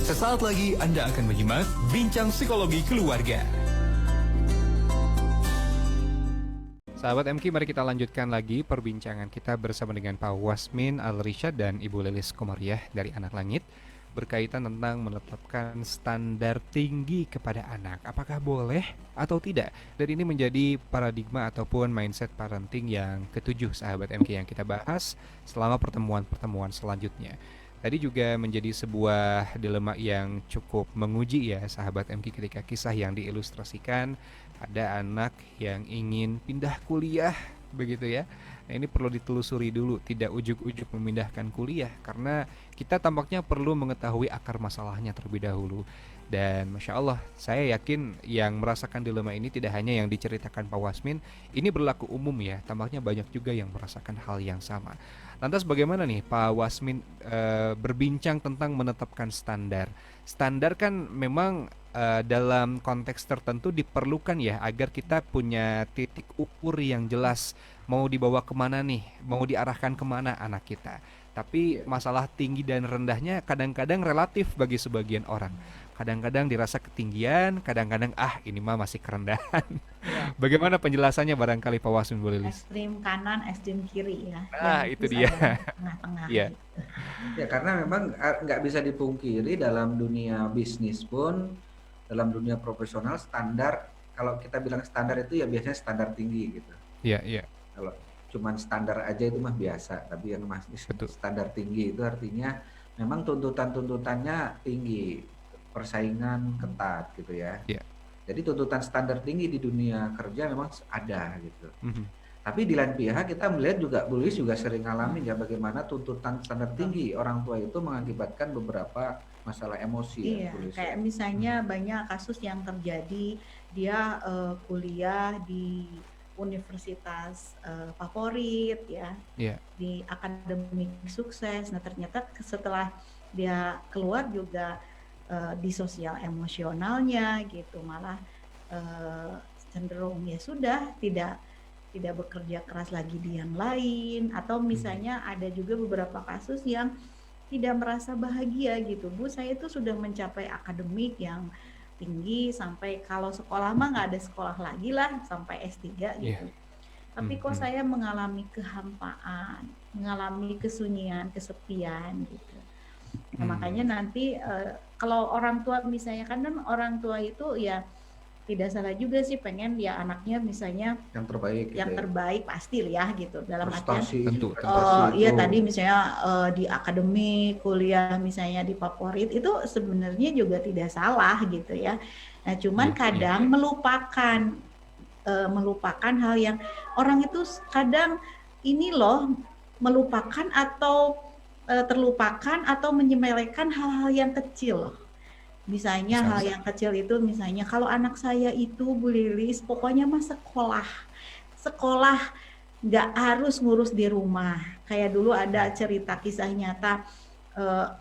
Sesaat lagi Anda akan menyimak Bincang Psikologi Keluarga. Sahabat MK, mari kita lanjutkan lagi perbincangan kita bersama dengan Pak Wasmin Al-Rishad dan Ibu Lilis Komariah dari Anak Langit berkaitan tentang menetapkan standar tinggi kepada anak. Apakah boleh atau tidak? Dan ini menjadi paradigma ataupun mindset parenting yang ketujuh, sahabat MK, yang kita bahas selama pertemuan-pertemuan selanjutnya. Tadi juga menjadi sebuah dilema yang cukup menguji ya, sahabat MK, ketika kisah yang diilustrasikan ada anak yang ingin pindah kuliah begitu ya. Nah, ini perlu ditelusuri dulu, tidak ujuk-ujuk memindahkan kuliah karena kita tampaknya perlu mengetahui akar masalahnya terlebih dahulu. Dan Masya Allah, saya yakin yang merasakan dilema ini tidak hanya yang diceritakan Pak Wasmin, ini berlaku umum ya, tampaknya banyak juga yang merasakan hal yang sama. Lantas bagaimana nih Pak Wasmin berbincang tentang menetapkan standar? Standar kan memang dalam konteks tertentu diperlukan ya, agar kita punya titik ukur yang jelas mau dibawa kemana nih, mau diarahkan kemana anak kita. Tapi masalah tinggi dan rendahnya kadang-kadang relatif bagi sebagian orang. Kadang-kadang dirasa ketinggian, kadang-kadang ini mah masih kerendahan. Ya, Bagaimana penjelasannya barangkali Pak Wasmin Bu Lilis? ekstrim kanan, ekstrim kiri ya. Nah, Yang itu bisa dia. ada tengah-tengah Iya. gitu. Ya, karena memang nggak bisa dipungkiri dalam dunia bisnis pun, dalam dunia profesional standar, kalau kita bilang standar itu ya biasanya standar tinggi gitu. Iya, iya, Kalau cuman standar aja itu mah biasa, tapi yang masih betul. standar tinggi itu artinya memang tuntutan-tuntutannya tinggi, persaingan ketat gitu ya. Iya. Jadi tuntutan standar tinggi di dunia kerja memang ada gitu. Mhm. Tapi di lain pihak kita melihat juga, Bu Luis juga sering ngalamin ya bagaimana tuntutan standar tinggi orang tua itu mengakibatkan beberapa masalah emosi ya, Iya, Bu Luis. kayak misalnya banyak kasus yang terjadi dia kuliah di universitas favorit ya, Iya. di akademik sukses. Nah ternyata setelah dia keluar juga di sosial emosionalnya gitu malah cenderung ya sudah tidak bekerja keras lagi di yang lain, atau misalnya ada juga beberapa kasus yang tidak merasa bahagia gitu, Bu, saya itu sudah mencapai akademik yang tinggi sampai kalau sekolah mah nggak ada sekolah lagi lah sampai S3 Iya. gitu. Tapi kok saya mengalami kehampaan, mengalami kesunyian, kesepian gitu. Nah, makanya nanti kalau orang tua misalnya kan orang tua itu ya tidak salah juga sih pengen ya anaknya misalnya yang terbaik gitu yang ya. terbaik pasti ya gitu dalam artian Prestasi, Tentu, prestasi iya itu. tadi misalnya di akademik kuliah misalnya di favorit itu sebenarnya juga tidak salah gitu ya. Nah cuman Iya, kadang melupakan hal yang orang itu kadang ini loh melupakan atau terlupakan atau menyepelekan hal-hal yang kecil. Misalnya hal yang kecil itu misalnya kalau anak saya itu Bu Lilis pokoknya mah sekolah nggak harus ngurus di rumah. Kayak dulu ada cerita kisah nyata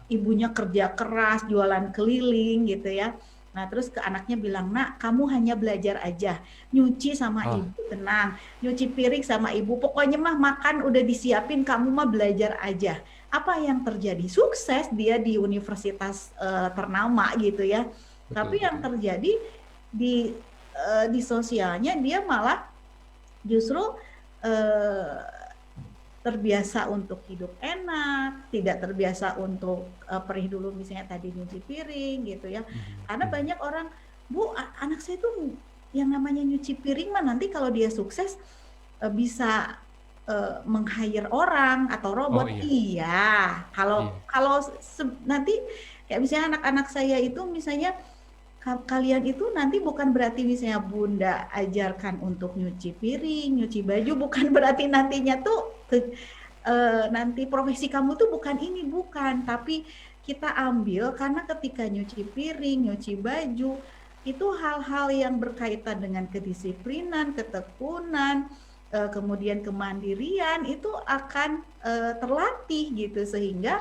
ibunya kerja keras jualan keliling gitu ya. Nah terus ke anaknya bilang, nak kamu hanya belajar aja, nyuci sama ibu tenang, nyuci piring sama ibu, pokoknya mah makan udah disiapin, kamu mah belajar aja. Apa yang terjadi? Sukses dia di universitas ternama gitu ya. Betul, Tapi yang terjadi di sosialnya dia malah justru terbiasa untuk hidup enak, tidak terbiasa untuk perih dulu misalnya tadi nyuci piring gitu ya. Karena banyak orang, Bu, anak saya tuh yang namanya nyuci piring mah nanti kalau dia sukses bisa meng-hire orang atau robot. Iya, kalau nanti kayak misalnya anak-anak saya itu misalnya kalian itu nanti bukan berarti misalnya Bunda ajarkan untuk nyuci piring, nyuci baju, bukan berarti nantinya tuh nanti profesi kamu tuh bukan ini, bukan, tapi kita ambil karena ketika nyuci piring, nyuci baju itu hal-hal yang berkaitan dengan kedisiplinan, ketekunan, kemudian kemandirian itu akan terlatih gitu sehingga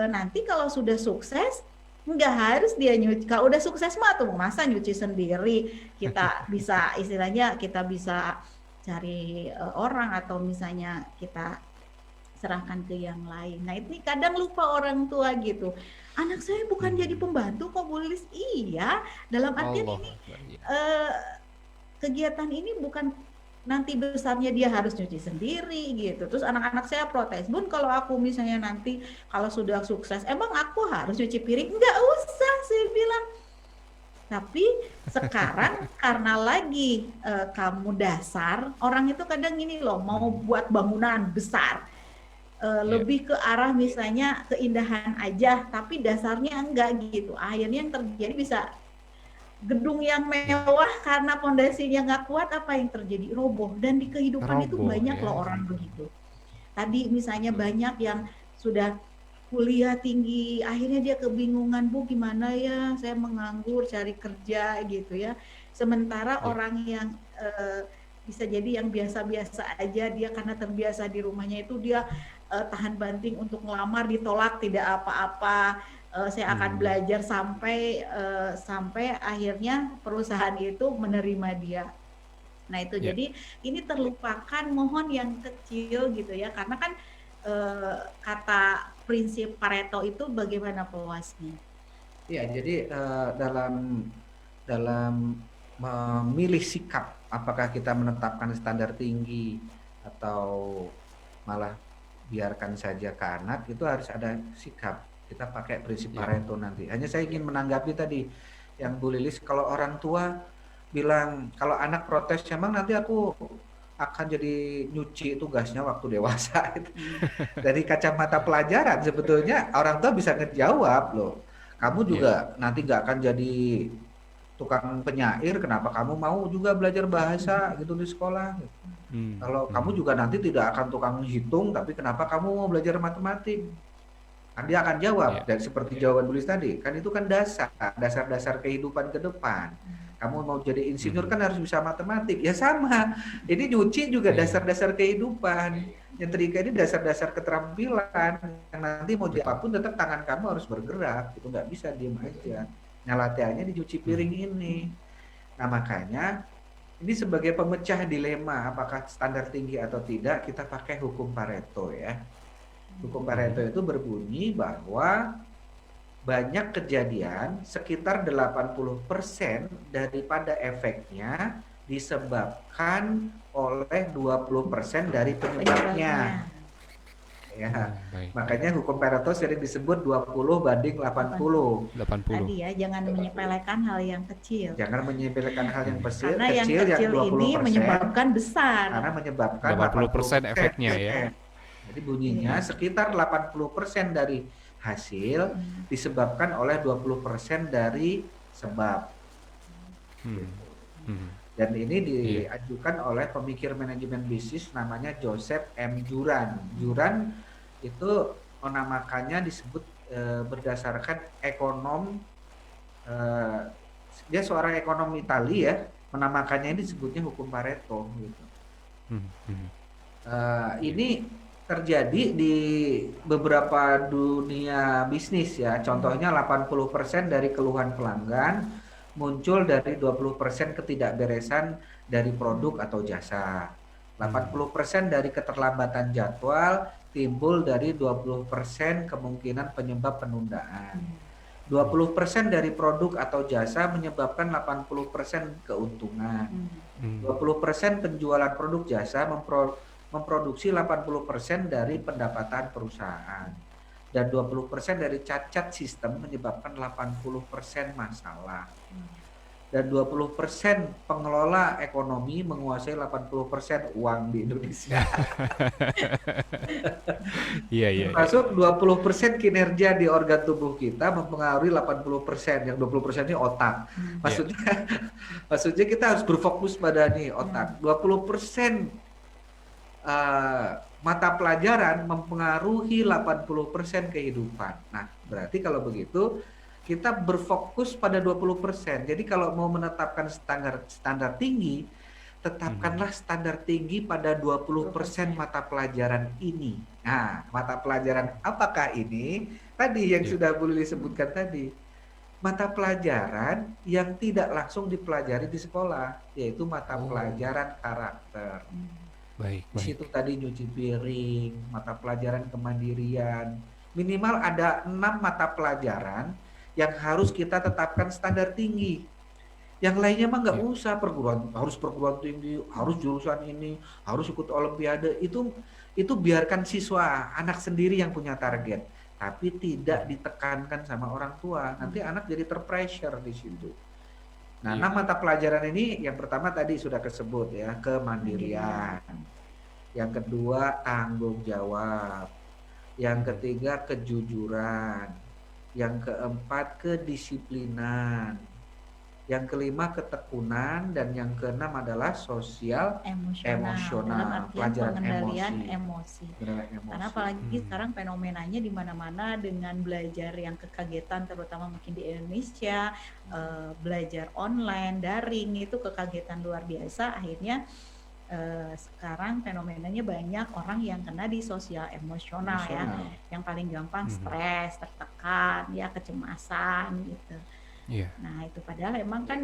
nanti kalau sudah sukses nggak harus dia nyuci. Kalau udah sukses mah tuh masa nyuci sendiri, kita bisa istilahnya kita bisa cari orang atau misalnya kita serahkan ke yang lain. Nah, ini kadang lupa orang tua gitu. Anak saya bukan jadi pembantu kok, Bu Lilis. Iya, dalam artian Allah ini Akbar, ya. kegiatan ini bukan nanti besarnya dia harus nyuci sendiri gitu. Terus anak-anak saya protes, Bun, kalau aku misalnya nanti kalau sudah sukses, emang aku harus nyuci piring? Enggak usah, saya bilang. Tapi sekarang karena lagi kamu dasar, orang itu kadang gini loh, mau buat bangunan besar, lebih ke arah misalnya keindahan aja, tapi dasarnya enggak gitu. Akhirnya yang terjadi bisa gedung yang mewah karena pondasinya nggak kuat, apa yang terjadi? Roboh. Dan di kehidupan itu Roboh, banyak ya. loh orang begitu. Tadi misalnya banyak yang sudah kuliah tinggi, akhirnya dia kebingungan, Bu, gimana ya, saya menganggur cari kerja gitu ya. Sementara orang yang bisa jadi yang biasa-biasa aja, dia karena terbiasa di rumahnya itu dia tahan banting untuk ngelamar, ditolak tidak apa-apa. Saya akan belajar sampai akhirnya perusahaan itu menerima dia. Nah itu jadi ini terlupakan, mohon yang kecil gitu ya, karena kan kata prinsip Pareto itu bagaimana Pak Wasmi? Ya, jadi dalam memilih sikap, apakah kita menetapkan standar tinggi atau malah biarkan saja ke anak, itu harus ada sikap. Kita pakai prinsip Pareto nanti. Hanya saya ingin menanggapi tadi yang Bu Lilis, kalau orang tua bilang, kalau anak protes, emang nanti aku akan jadi nyuci tugasnya waktu dewasa. Dari kacamata pelajaran sebetulnya orang tua bisa ngejawab loh. Kamu juga nanti nggak akan jadi tukang penyair, kenapa kamu mau juga belajar bahasa gitu di sekolah? Kalau kamu juga nanti tidak akan tukang hitung, tapi kenapa kamu mau belajar matematik? Kan dia akan jawab, dan seperti jawaban Bulis tadi, kan itu kan dasar-dasar kehidupan ke depan. Kamu mau jadi insinyur kan harus bisa matematik, ya sama. Ini nyuci juga dasar-dasar kehidupan. Nyetrika ini dasar-dasar keterampilan. Yang nanti mau jadi apapun tetap tangan kamu harus bergerak, itu nggak bisa diem aja. Nah latihannya di cuci piring ini. Nah makanya ini sebagai pemecah dilema apakah standar tinggi atau tidak, kita pakai hukum Pareto ya. Hukum Pareto itu berbunyi bahwa banyak kejadian, sekitar 80% daripada efeknya disebabkan oleh 20% dari penyebabnya. Ya, makanya hukum Pareto sering disebut 20/80. 80. Tadi ya, jangan menyepelekan hal yang kecil. Jangan menyepelekan hal yang kecil. Karena yang kecil ini menyebabkan besar. Karena menyebabkan 80% efeknya ya. Jadi bunyinya sekitar 80% dari hasil disebabkan oleh 20% dari sebab. Dan ini diajukan oleh pemikir manajemen bisnis namanya Joseph M. Juran. Juran itu menamakannya disebut berdasarkan ekonom, dia seorang ekonom Italia ya, menamakannya ini disebutnya hukum Pareto gitu. Ini terjadi di beberapa dunia bisnis ya. Contohnya 80% dari keluhan pelanggan muncul dari 20% ketidakberesan dari produk atau jasa. 80% dari keterlambatan jadwal timbul dari 20% kemungkinan penyebab penundaan. 20% dari produk atau jasa menyebabkan 80% keuntungan. 20% penjualan produk jasa memproduksi 80% dari pendapatan perusahaan. Dan 20% dari cacat sistem menyebabkan 80% masalah. Dan 20% pengelola ekonomi menguasai 80% uang di Indonesia. Iya. Masuk 20% kinerja di organ tubuh kita mempengaruhi 80%. Yang 20% ini otak. Maksudnya kita harus berfokus pada nih otak. 20% mata pelajaran mempengaruhi 80% kehidupan. Nah, berarti kalau begitu kita berfokus pada 20%. Jadi kalau mau menetapkan standar tinggi, tetapkanlah standar tinggi pada 20% mata pelajaran ini. Nah, mata pelajaran apakah ini? Tadi yang sudah Bu Lili sebutkan tadi. Mata pelajaran yang tidak langsung dipelajari di sekolah, yaitu mata pelajaran karakter. Baik, Di baik. situ tadi nyuci piring, mata pelajaran kemandirian. Minimal ada 6 mata pelajaran yang harus kita tetapkan standar tinggi. Yang lainnya mah nggak Ya, usah perguruan tinggi, harus jurusan ini, harus ikut olimpiade. Itu biarkan siswa anak sendiri yang punya target, tapi tidak mhm, ditekankan sama orang tua. Nanti anak jadi terpressure di situ. Nah, iya, 6 mata pelajaran ini yang pertama tadi sudah kesebut ya, Mandirian. kemandirian. Yang kedua tanggung jawab. Yang mhm, ketiga kejujuran. Yang keempat kedisiplinan. Yang kelima ketekunan dan yang keenam adalah sosial Emosional, dalam emosional, artian pelajaran pengendalian emosi, emosi. pelajaran Karena emosi. apalagi mmm, sekarang fenomenanya di mana-mana dengan belajar yang kekagetan, terutama mungkin di Indonesia, belajar online, daring, itu kekagetan luar biasa. Akhirnya sekarang fenomenanya banyak orang yang kena di sosial emosional ya, Emosional. yang paling gampang mhm, stres, tertekan, ya kecemasan gitu. iya, Nah itu padahal emang kan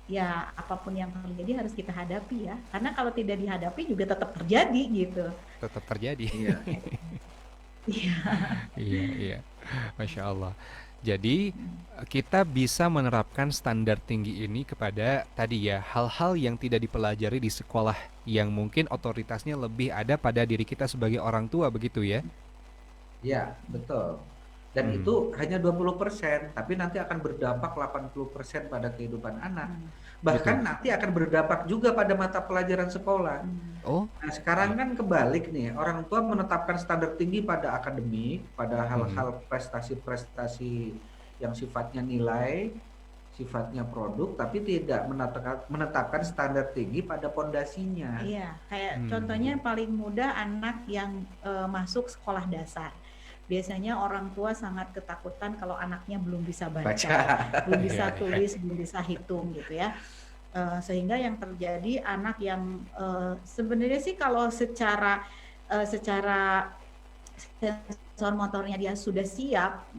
ya apapun yang terjadi harus kita hadapi ya, karena kalau tidak dihadapi juga tetap terjadi gitu. tetap terjadi. Iya. Iya. Iya, iya. Masya Allah. Jadi kita bisa menerapkan standar tinggi ini kepada tadi ya hal-hal yang tidak dipelajari di sekolah yang mungkin otoritasnya lebih ada pada diri kita sebagai orang tua begitu ya? Ya, betul. Dan Hmm, itu hanya 20%, tapi nanti akan berdampak 80% pada kehidupan anak. Hmm. betul. Bahkan nanti akan berdampak juga pada mata pelajaran sekolah. Hmm. Oh, Nah, sekarang iya. kan kebalik nih, orang tua menetapkan standar tinggi pada akademik, pada Mhm. hal-hal prestasi-prestasi yang sifatnya nilai, sifatnya produk, tapi tidak menetapkan standar tinggi pada pondasinya. Iya, kayak contohnya Hmm. yang paling mudah anak yang masuk sekolah dasar. Biasanya orang tua sangat ketakutan kalau anaknya belum bisa baca, Baca. belum Iya, bisa iya. tulis, belum bisa hitung gitu ya. Sehingga yang terjadi anak yang sebenarnya sih kalau secara sensor motornya dia sudah siap,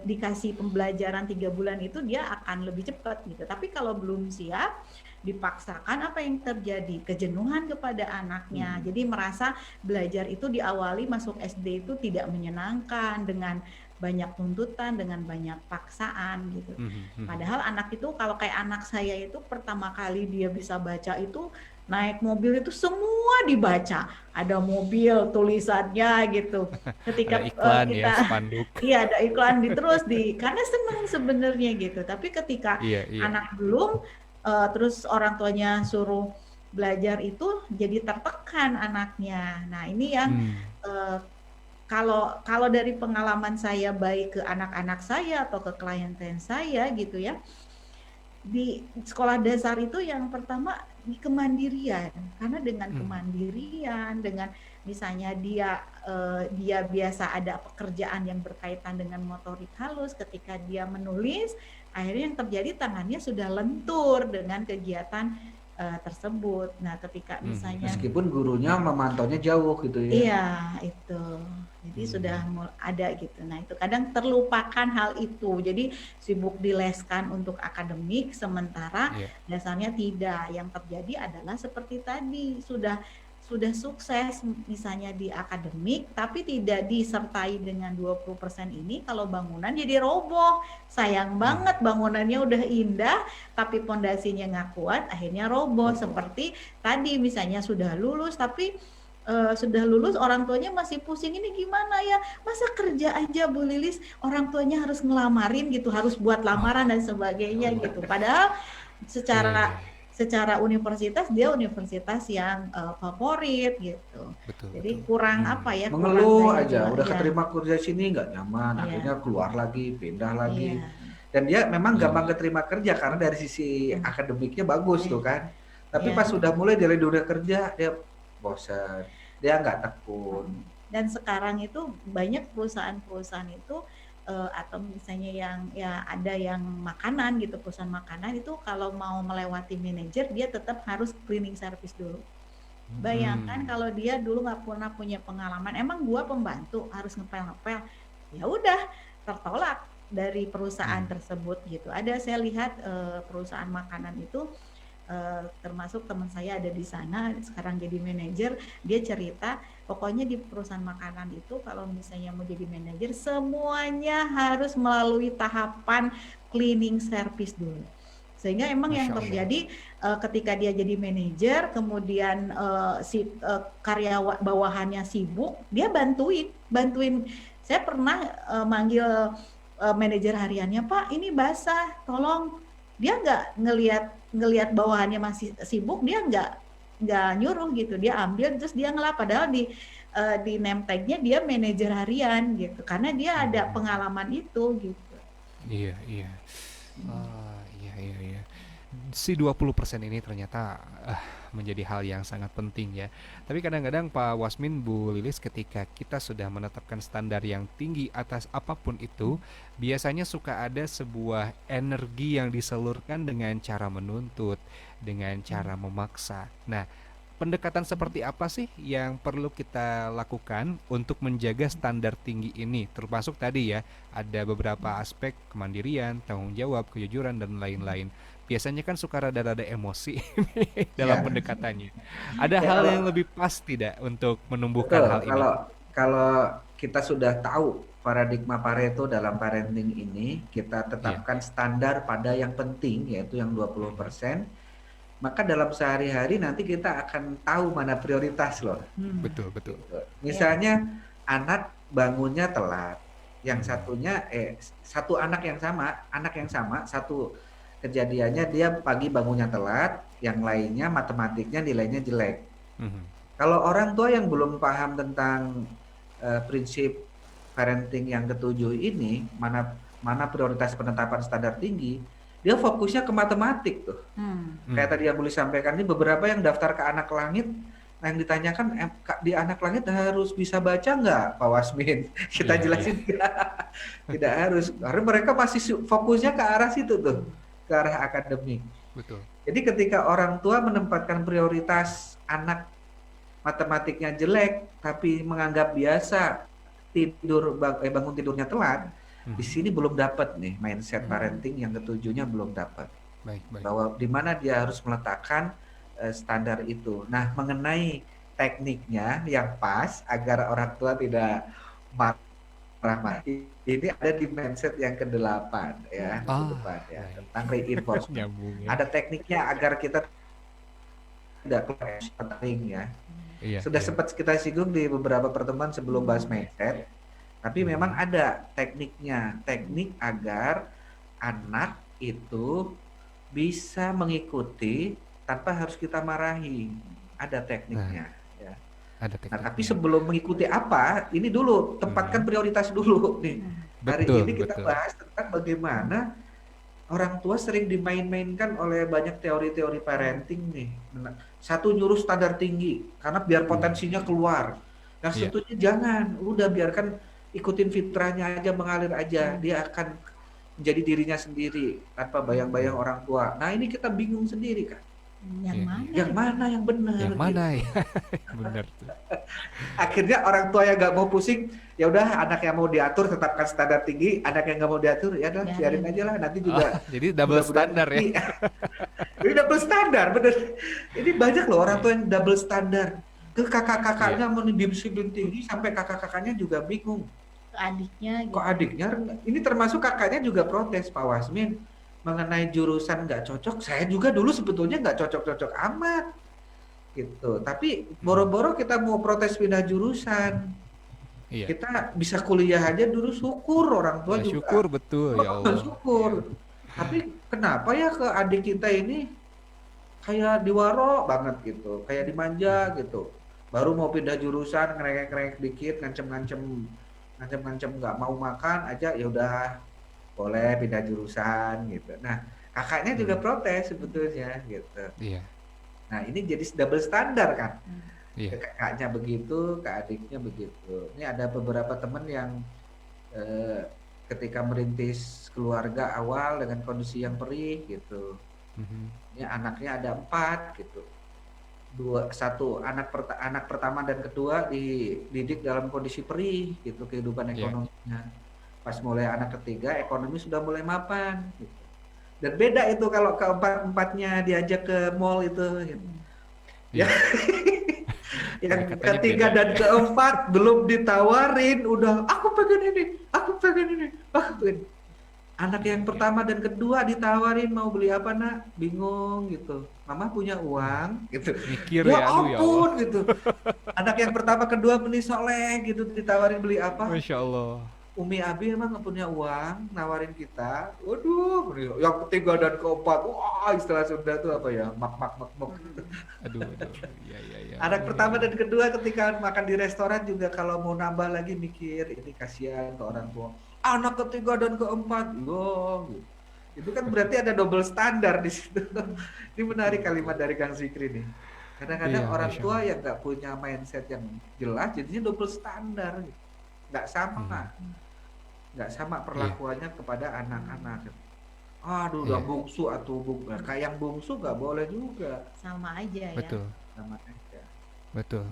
dikasih pembelajaran 3 bulan itu dia akan lebih cepat gitu. Tapi kalau belum siap, dipaksakan, apa yang terjadi? Kejenuhan kepada anaknya. Hmm. Jadi merasa belajar itu diawali masuk SD itu tidak menyenangkan, dengan banyak tuntutan, dengan banyak paksaan gitu. Mhm, mhm. Padahal anak itu, kalau kayak anak saya itu pertama kali dia bisa baca itu naik mobil itu semua dibaca. Ada mobil tulisannya gitu. Ada Ketika iklan ya, kita spanduk. iya ada iklan terus karena senang sebenarnya gitu. Tapi ketika Iya, iya. anak belum terus orang tuanya suruh belajar itu jadi tertekan anaknya. Nah, ini yang Hmm. eh, kalau dari pengalaman saya baik ke anak-anak saya atau ke klien-klien saya gitu ya, di sekolah dasar itu yang pertama di kemandirian, karena dengan Hmm. kemandirian, dengan misalnya dia biasa ada pekerjaan yang berkaitan dengan motorik halus, ketika dia menulis, akhirnya yang terjadi tangannya sudah lentur dengan kegiatan tersebut. Nah, ketika Mhm, misalnya mhm. Meskipun gurunya memantaunya jauh gitu ya. iya, itu. Jadi sudah Hmm. ada gitu. Nah, itu kadang terlupakan hal itu. Jadi sibuk dileskan untuk akademik, sementara Iya. dasarnya tidak. Yang terjadi adalah seperti tadi, sudah sukses misalnya di akademik, tapi tidak disertai dengan 20% ini, kalau bangunan jadi roboh. Sayang Hmm. banget, bangunannya udah indah, tapi pondasinya nggak kuat, akhirnya roboh. Betul. Seperti tadi misalnya sudah lulus, tapi sudah lulus orang tuanya masih pusing, ini gimana ya, masa kerja aja Bu Lilis orang tuanya harus ngelamarin gitu, harus buat lamaran dan Oh, sebagainya ya Allah. gitu. Padahal Iya, iya, secara iya. secara universitas dia universitas yang favorit gitu. Betul, Jadi betul. kurang Hmm. apa ya, kurang Mengeluh daya aja, udah iya, keterima kerja sini nggak nyaman, iya, akhirnya keluar lagi, pindah lagi. iya, Dan dia memang gampang Hmm. keterima kerja karena dari sisi hmm, akademiknya bagus iya, tuh kan. Tapi iya. pas sudah mulai dari dunia kerja, dia bosan, dia nggak tekun. Dan sekarang itu banyak perusahaan-perusahaan itu atau misalnya yang ya ada yang makanan gitu, perusahaan makanan itu kalau mau melewati manajer dia tetap harus cleaning service dulu. Bayangkan Hmm. kalau dia dulu nggak pernah punya pengalaman, emang gua pembantu harus ngepel-ngepel, ya udah tertolak dari perusahaan Hmm. tersebut gitu. Ada saya lihat perusahaan makanan itu termasuk teman saya ada di sana sekarang jadi manajer, dia cerita pokoknya di perusahaan makanan itu kalau misalnya mau jadi manajer semuanya harus melalui tahapan cleaning service dulu. Sehingga emang yang Masya Allah. terjadi ketika dia jadi manajer, kemudian si karyawan bawahannya sibuk, dia bantuin. Saya pernah manggil manajer hariannya, Pak, ini basah, tolong. Dia nggak ngelihat bawahannya masih sibuk, dia nggak nyuruh gitu, dia ambil terus dia ngelap. Padahal di name tag-nya dia manajer harian gitu, karena dia ada pengalaman itu gitu. Iya, iya. Iya, iya, iya. Si 20% ini ternyata menjadi hal yang sangat penting ya. Tapi kadang-kadang Pak Wasmin, Bu Lilis, ketika kita sudah menetapkan standar yang tinggi atas apapun itu, biasanya suka ada sebuah energi yang disalurkan dengan cara menuntut, dengan cara memaksa. Nah, pendekatan seperti apa sih yang perlu kita lakukan untuk menjaga standar tinggi ini? Termasuk tadi ya, ada beberapa aspek kemandirian, tanggung jawab, kejujuran, dan lain-lain. Biasanya kan suka rada-rada emosi dalam Ya. pendekatannya. Ada Ya, hal kalau yang lebih pas tidak untuk menumbuhkan betul, hal ini? kalau kita sudah tahu paradigma Pareto dalam parenting ini, kita Iya. tetapkan standar pada yang penting yaitu yang 20%, maka dalam sehari-hari nanti kita akan tahu mana prioritas loh. Betul, betul. Gitu. Misalnya anak bangunnya telat, yang satunya satu anak yang sama, satu kejadiannya dia pagi bangunnya telat, yang lainnya matematiknya nilainya jelek. Kalau orang tua yang belum paham tentang prinsip parenting yang ketujuh ini, mana prioritas penetapan standar tinggi, dia fokusnya ke matematik tuh. Kayak tadi yang boleh sampaikan, ini beberapa yang daftar ke Anak Langit, yang ditanyakan di Anak Langit harus bisa baca nggak, Pak Wasmin? Kita jelasin tidak harus, karena mereka masih fokusnya ke arah situ tuh, ke arah akademik. Betul. Jadi ketika orang tua menempatkan prioritas anak matematiknya jelek, tapi menganggap biasa bangun tidurnya telat, di sini belum dapat nih mindset parenting yang ketujuhnya belum dapat. Baik, baik. Bahwa di mana dia harus meletakkan standar itu. Nah, mengenai tekniknya yang pas agar orang tua tidak marah, ini ada di mindset yang ke-8 ya, di depan ya, tentang reinforcement. Ada tekniknya agar kita tidak keluar ya. Sudah sempat kita singgung di beberapa pertemuan sebelum bahas mindset, tapi memang ada tekniknya, teknik agar anak itu bisa mengikuti tanpa harus kita marahi. Ada tekniknya. Ya. Ada tekniknya. Nah, tapi sebelum mengikuti apa, ini dulu tempatkan prioritas dulu nih. Hari ini kita bahas tentang bagaimana orang tua sering dimain-mainkan oleh banyak teori-teori parenting nih. Satu nyuruh standar tinggi karena biar potensinya keluar. Yang satunya jangan, udah biarkan ikutin fitrahnya aja, mengalir aja. Dia akan menjadi dirinya sendiri tanpa bayang-bayang orang tua. Nah, ini kita bingung sendiri kan. Yang mana yang benar? Yang mana ya? Benar tuh. Akhirnya orang tua yang nggak mau pusing, ya udah anak yang mau diatur tetapkan standar tinggi, anak yang nggak mau diatur ya udah biarin aja lah, nanti juga. Jadi double standar ya? Ini double standar, bener. Ini banyak loh orang tua yang double standar. Ke kakak-kakaknya mau disiplin tinggi sampai kakak-kakaknya juga bingung. Ke adiknya. Kok adiknya? Ini termasuk kakaknya juga protes, Pak Wasmin. Mengenai jurusan nggak cocok, saya juga dulu sebetulnya nggak cocok-cocok amat gitu, tapi boro-boro kita mau protes pindah jurusan, kita bisa kuliah aja dulu, syukur orang tua juga syukur, betul ya Allah, syukur. Tapi kenapa ya ke adik kita ini kayak diwaro banget gitu, kayak dimanja gitu, baru mau pindah jurusan ngerengek-ngerengek dikit, ngancem-ngancem nggak mau makan aja, ya udah boleh pindah jurusan gitu. Nah, kakaknya juga protes sebetulnya gitu. Nah, ini jadi double standar kan. Ke kakaknya begitu, ke adiknya begitu. Ini ada beberapa teman yang ketika merintis keluarga awal dengan kondisi yang perih gitu. Ini anaknya ada 4 gitu. Satu anak pertama dan kedua dididik dalam kondisi perih gitu kehidupan ekonominya. Pas mulai anak ketiga ekonomi sudah mulai mapan gitu. Dan beda itu kalau keempat-empatnya diajak ke mall itu. Gitu. Ya. Yang Pendekatannya ketiga beda. dan keempat belum ditawarin, udah aku pengen ini, aku pengen ini, aku pengen. Anak yang pertama dan kedua ditawarin mau beli apa nak, bingung gitu. Mama punya uang gitu. Mikir Ya ya, aduh ya Allah. ampun gitu. Anak yang pertama kedua beli soleh gitu, ditawarin beli apa? Masya Allah. Umi Abi emang nggak punya uang, nawarin kita. Waduh, yang ketiga dan keempat, wah istilah Sunda tuh apa ya? Mak mak mak mak. Aduh. Ya. Anak pertama dan kedua ketika makan di restoran juga kalau mau nambah lagi mikir, ini kasihan ke orang tua. Anak ketiga dan keempat, loh. Itu kan berarti ada double standar di situ. Ini menarik kalimat dari Kang Zikri nih. Kadang-kadang Iya, orang Masya tua Allah. yang nggak punya mindset yang jelas, jadinya double standar. Nggak sama. Nggak sama perlakuannya kepada anak-anak. Aduh, udah Iya. bungsu atau kayak yang bungsu nggak boleh juga. Sama aja ya. Betul. Sama aja. Betul.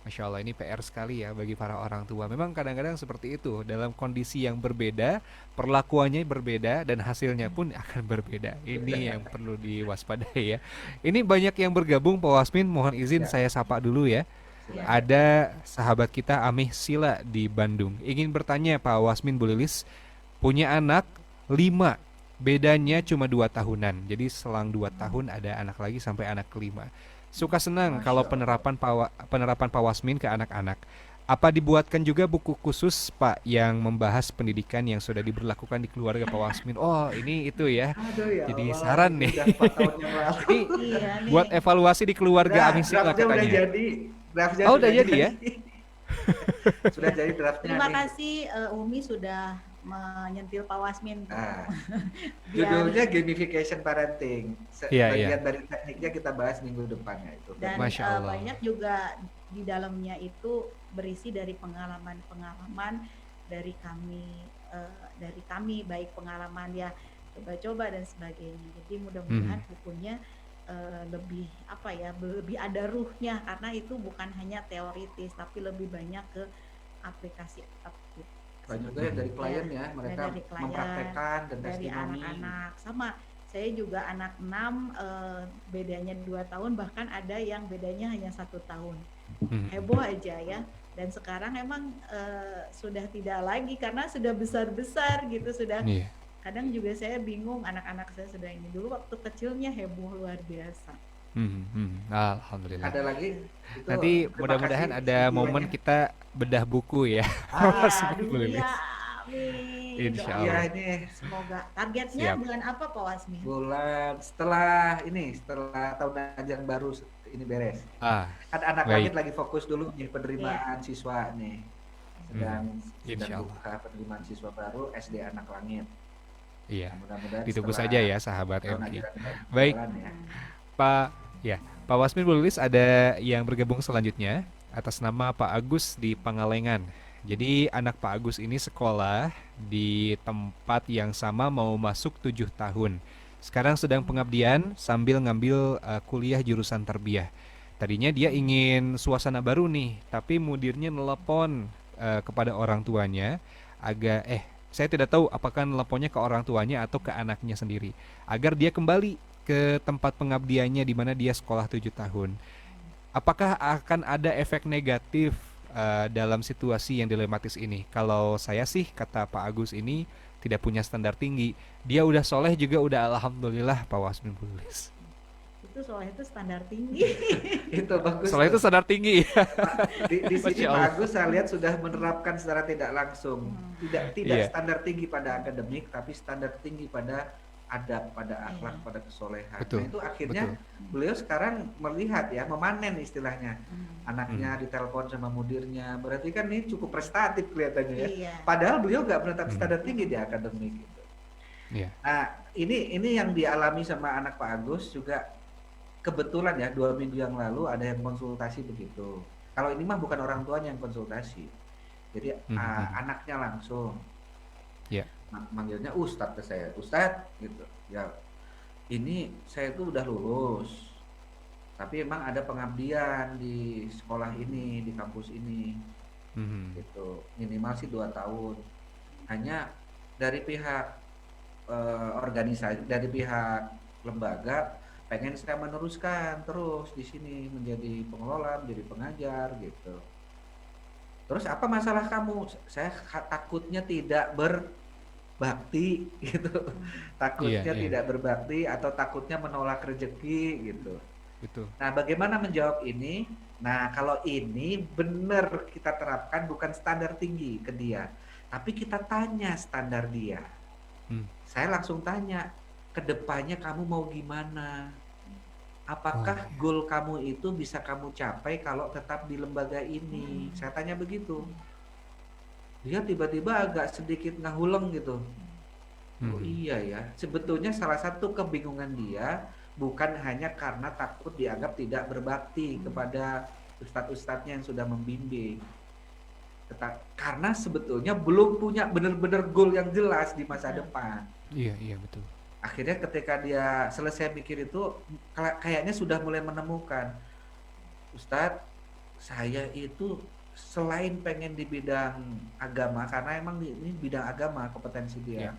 Masya Allah, ini PR sekali ya bagi para orang tua. Memang kadang-kadang seperti itu, dalam kondisi yang berbeda, perlakuannya berbeda, dan hasilnya pun akan berbeda. Ini yang perlu diwaspadai ya. Ini banyak yang bergabung, Pak Wasmin, mohon izin Ya. saya sapa dulu ya. Ya. Ada sahabat kita Amih Sila di Bandung. Ingin bertanya Pak Wasmin, Bu Lilis, punya anak 5, bedanya cuma 2 tahunan. Jadi selang 2 tahun ada anak lagi sampai anak kelima. Suka senang Masya kalau Allah. penerapan Pak Wasmin ke anak-anak. Apa dibuatkan juga buku khusus Pak yang membahas pendidikan yang sudah diberlakukan di keluarga Pak Wasmin? Oh, ini itu ya. Aduh ya Jadi Allah, saran ini nih. udah 4 tahun yang lalu. Ini Iya nih. buat evaluasi di keluarga Nah, Amih Sila draftnya udah katanya. jadi. Draftnya Oh, udah jadi ya? Sudah jadi draftnya Terima nih. kasih Umi sudah menyentil Pak Wasmin. Nah, Biar- judulnya gamification parenting. Iya, Bagian dari tekniknya kita bahas minggu depannya itu. dan Masya Allah. banyak juga di dalamnya itu berisi dari pengalaman-pengalaman dari kami baik pengalaman ya coba-coba dan sebagainya. Jadi mudah-mudahan bukunya lebih lebih ada ruhnya karena itu bukan hanya teoritis tapi lebih banyak ke aplikasi Banyak juga yang dari klien ya, mereka dari klien, mempraktekkan dan dari testimoni. anak-anak sama saya juga anak 6 bedanya 2 tahun bahkan ada yang bedanya hanya 1 tahun heboh aja ya dan sekarang emang sudah tidak lagi karena sudah besar-besar gitu sudah Iya. kadang juga saya bingung anak-anak saya sudah ini dulu waktu kecilnya heboh luar biasa. Alhamdulillah. Ada lagi itu, Nanti terima mudah-mudahan kasih ada videonya. momen kita bedah buku ya. Aduh Boleh. ya, amin. Insya Doa. Iya Allah. ini Semoga targetnya Siap. bulan apa Pak Wasmi? bulan setelah tahun ajaran baru ini beres. Kan anak Baik. langit lagi fokus dulu nih penerimaan siswa nih. Sedang Insya Allah. buka penerimaan siswa baru SD anak langit. Iya. Mudah-mudahan Ditunggu setelah saja ya sahabat tahun MK. ajaran baru Baik. jalan ya. Pak Wasmin, Bu Lilis, ada yang bergabung selanjutnya atas nama Pak Agus di Pangalengan. Jadi anak Pak Agus ini sekolah di tempat yang sama mau masuk 7 tahun. Sekarang sedang pengabdian sambil ngambil kuliah jurusan tarbiyah. Tadinya dia ingin suasana baru nih, tapi mudirnya nelepon kepada orang tuanya saya tidak tahu apakah neleponnya ke orang tuanya atau ke anaknya sendiri agar dia kembali ke tempat pengabdiannya di mana dia sekolah 7 tahun. Apakah akan ada efek negatif dalam situasi yang dilematis ini? Kalau saya sih, kata Pak Agus ini tidak punya standar tinggi. Dia udah soleh juga udah alhamdulillah, Pak Wasmin Bulis. Itu soalnya itu standar tinggi. Itu bagus. Soleh itu standar tinggi. Di sini Masya Pak Allah. Agus saya lihat sudah menerapkan secara tidak langsung. Tidak Iya. standar tinggi pada akademik, tapi standar tinggi pada adab, pada akhlak, pada kesolehan. Betul, Nah itu akhirnya beliau sekarang melihat ya, memanen istilahnya. Anaknya ditelepon sama mudirnya, berarti kan ini cukup prestatif kelihatannya ya. Iya. Padahal beliau nggak menetap standar tinggi di akademik gitu. Iya. Nah ini yang dialami sama anak Pak Agus juga kebetulan ya 2 minggu yang lalu ada yang konsultasi begitu. Kalau ini mah bukan orang tuanya yang konsultasi, jadi anaknya langsung. Iya. Manggilnya Ustadz ke saya, Ustadz gitu. Ya ini saya tuh udah lulus, tapi emang ada pengabdian di sekolah ini, di kampus ini, gitu. Minimal sih 2 tahun. Hanya dari pihak organisasi, dari pihak lembaga pengen saya meneruskan terus di sini menjadi pengelola, menjadi pengajar gitu. Terus apa masalah kamu? Saya takutnya tidak berbakti gitu. Iya, Takutnya iya, tidak berbakti atau takutnya menolak rezeki gitu. betul. Nah, bagaimana menjawab ini? Nah, kalau ini benar kita terapkan bukan standar tinggi ke dia, tapi kita tanya standar dia. Hmm. Saya langsung tanya, ke depannya kamu mau gimana? Oh, Apakah iya. goal kamu itu bisa kamu capai kalau tetap di lembaga ini? Saya tanya begitu. Dia tiba-tiba agak sedikit ngahuleng gitu. Oh Mhm. iya ya, sebetulnya salah satu kebingungan dia bukan hanya karena takut dianggap tidak berbakti kepada ustadz-ustadznya yang sudah membimbing, karena sebetulnya belum punya benar-benar goal yang jelas di masa depan. Iya, iya, betul. Akhirnya ketika dia selesai mikir itu, kayaknya sudah mulai menemukan, Ustadz, saya itu selain pengen di bidang agama, karena emang ini bidang agama kompetensi dia, Iya.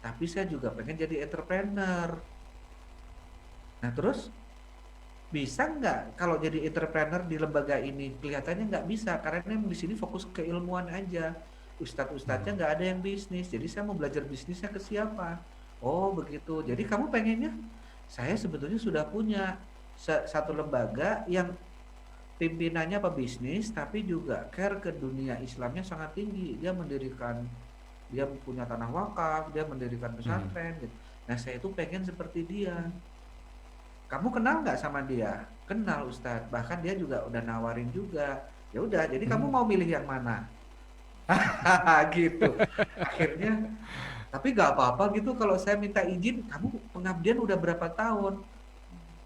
tapi saya juga pengen jadi entrepreneur. Nah terus bisa nggak kalau jadi entrepreneur di lembaga ini? Kelihatannya nggak bisa karena ini di sini fokus ke ilmuwan aja. Ustadz-ustadznya Hmm. nggak ada yang bisnis. Jadi saya mau belajar bisnisnya ke siapa? Oh begitu. Jadi kamu pengennya? Saya sebetulnya sudah punya satu lembaga yang pimpinannya pebisnis, tapi juga care ke dunia Islamnya sangat tinggi. Dia punya tanah wakaf, dia mendirikan Mhm. pesantren gitu. Nah saya itu pengen seperti dia. Kamu kenal nggak sama dia? Kenal Ustadz. Bahkan dia juga udah nawarin juga. Ya udah, jadi kamu Hmm. mau milih yang mana? Gitu. Akhirnya, tapi nggak apa-apa gitu kalau saya minta izin. Kamu pengabdian udah berapa tahun?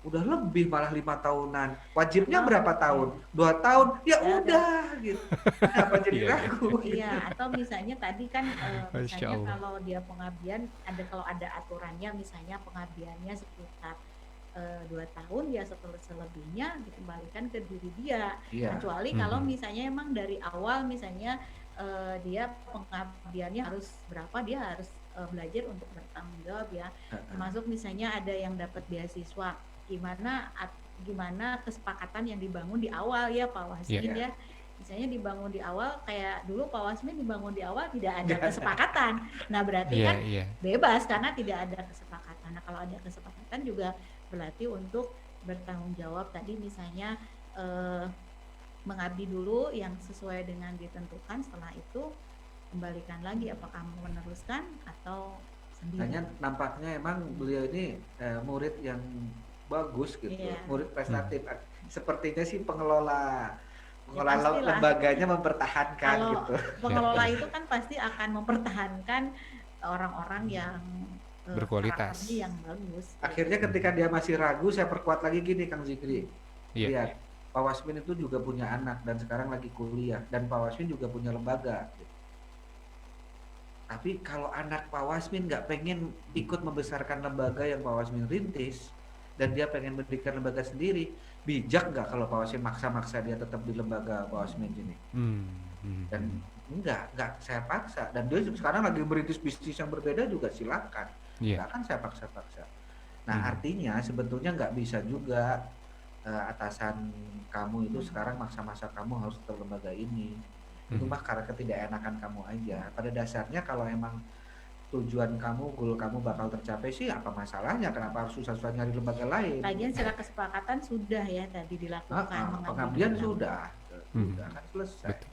Udah lebih malah 5 tahunan. Wajibnya Oh, berapa tahun? 2 tahun. Ya ya udah. udah gitu. Kenapa jadi Iya, iya. ragu gitu? Iya, atau misalnya tadi kan Masya misalnya Allah. kalau dia pengabdian kalau ada aturannya misalnya pengabdiannya sekitar 2 tahun ya setelah selebihnya dikembalikan ke diri dia. Iya. Kecuali kalau Mhm. misalnya emang dari awal misalnya dia pengabdiannya harus berapa dia harus belajar untuk bertanggung jawab ya. Termasuk misalnya ada yang dapat beasiswa gimana kesepakatan yang dibangun di awal ya Pak Iya. Wasmin ya. Misalnya dibangun di awal kayak dulu Pak Wasmin dibangun di awal tidak ada Nggak ada. kesepakatan. Nah, berarti Iya, kan iya. bebas karena tidak ada kesepakatan. Nah, kalau ada kesepakatan juga berarti untuk bertanggung jawab tadi misalnya eh, mengabdi dulu yang sesuai dengan ditentukan, setelah itu kembalikan lagi apakah mau meneruskan atau sendiri. Hanya nampaknya emang beliau ini murid yang bagus gitu, Iya. murid Hmm. prestatif. Sepertinya sih pengelola Ya pastilah. lembaganya mempertahankan Kalau gitu. pengelola itu kan pasti akan mempertahankan orang-orang yang Berkualitas. karakternya yang bagus. Akhirnya ketika dia masih ragu, saya perkuat lagi gini Kang Zikri. Iya. Lihat, Pak Wasmin itu juga punya anak dan sekarang lagi kuliah, dan Pak Wasmin juga punya lembaga. Tapi kalau anak Pak Wasmin nggak pengen ikut membesarkan lembaga yang Pak Wasmin rintis, dan dia pengen mendirikan lembaga sendiri, bijak nggak kalau Pak Wasmin maksa-maksa dia tetap di lembaga Pak Wasmin ini? Hmm. Hmm. Dan enggak saya paksa. Dan dia sekarang lagi merintis bisnis yang berbeda juga silakan. Iya. Nggak akan saya paksa-paksa. Nah Hmm. artinya sebetulnya nggak bisa juga atasan kamu itu sekarang maksa-maksa kamu harus tetap lembaga ini. Itu Mhm. mah karena ketidakenakan kamu aja. Pada dasarnya kalau emang tujuan kamu, goal kamu bakal tercapai sih apa masalahnya? Kenapa harus susah-susah nyari lembaga lain? Lagian secara kesepakatan sudah ya tadi dilakukan. mengabdi Pengabdian di sudah kan selesai. Betul.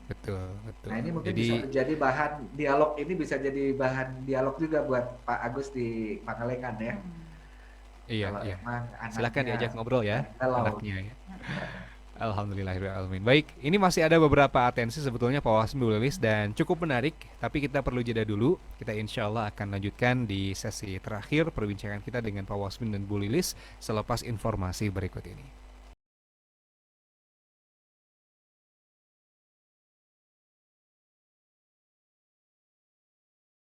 Betul, betul. Nah ini mungkin Jadi bisa menjadi bahan dialog, ini bisa jadi bahan dialog juga buat Pak Agus di Pangalengan ya. iya, Kalau iya. emang Silakan anaknya diajak ngobrol ya galau. anaknya ya. Alhamdulillahirrahmanirrahim. Baik, ini masih ada beberapa atensi sebetulnya Pak Wasmi Bu Lilis dan cukup menarik, tapi kita perlu jeda dulu. Kita insya Allah akan lanjutkan di sesi terakhir perbincangan kita dengan Pak Wasmi dan Bu Lilis selepas informasi berikut ini.